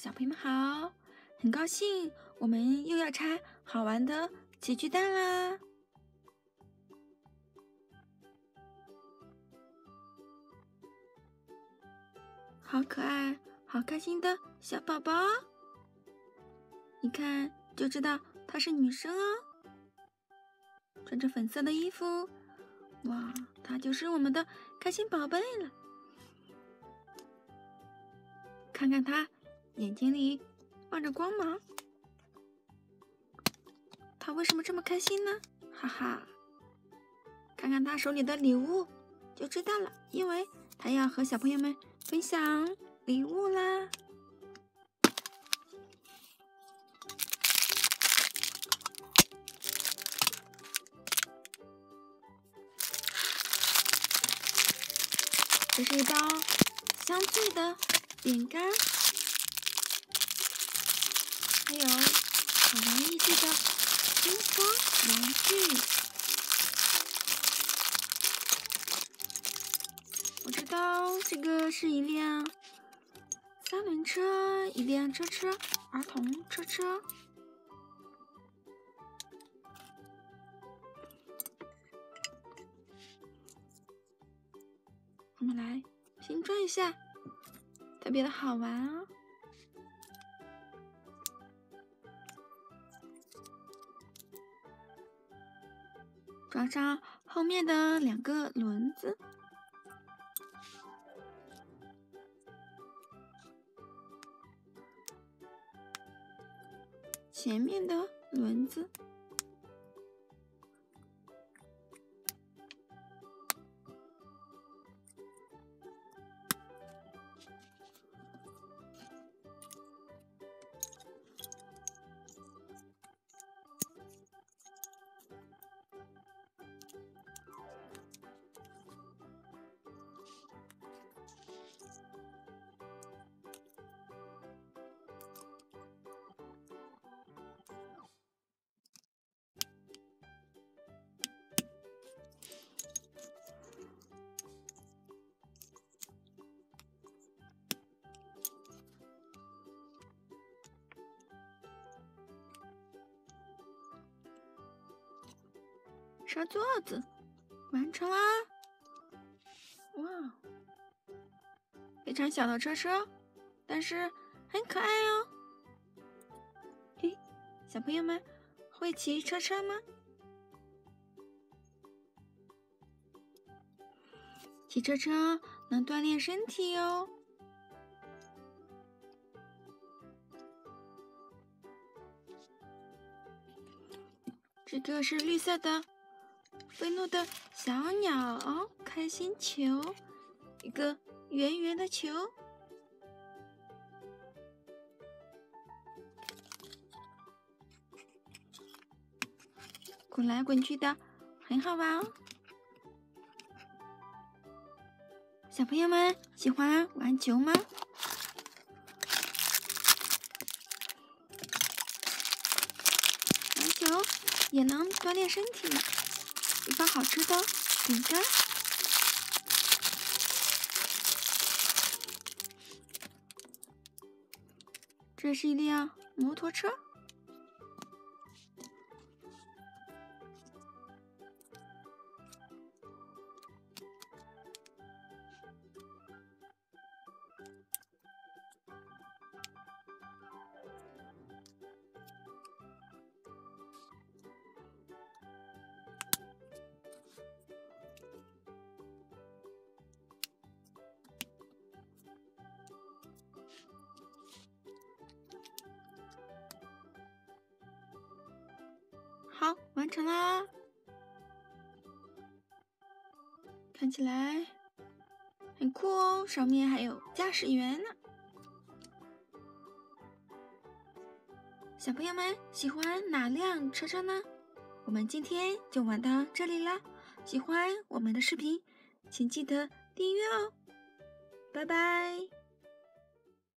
小朋友们好，很高兴我们又要拆好玩的奇趣蛋啦！好可爱，好开心的小宝宝，一看就知道她是女生哦，穿着粉色的衣服，哇，她就是我们的开心宝贝了。看看她眼睛里放着光芒，她为什么这么开心呢？哈哈，看看她手里的礼物就知道了，因为她要和小朋友们分享礼物啦。这是一包香脆的饼干，还有好玩意趣的乒乓玩具。我知道这个是一辆三轮车，一辆车车，儿童车车。我们来拼装一下，特别的好玩啊！装上后面的2个轮子，前面的轮子。车座子完成啦！哇，非常小的车车，但是很可爱哦。嘿，小朋友们会骑车车吗？骑车车能锻炼身体哦。这个是绿色的愤怒的小鸟哦，开心球，一个圆圆的球。滚来滚去的，很好玩哦。小朋友们喜欢玩球吗？玩球也能锻炼身体。一包好吃的饼干，这是一辆摩托车。好，完成啦！看起来很酷哦，上面还有驾驶员呢。小朋友们喜欢哪辆车车呢？我们今天就玩到这里啦！喜欢我们的视频，请记得订阅哦！拜拜。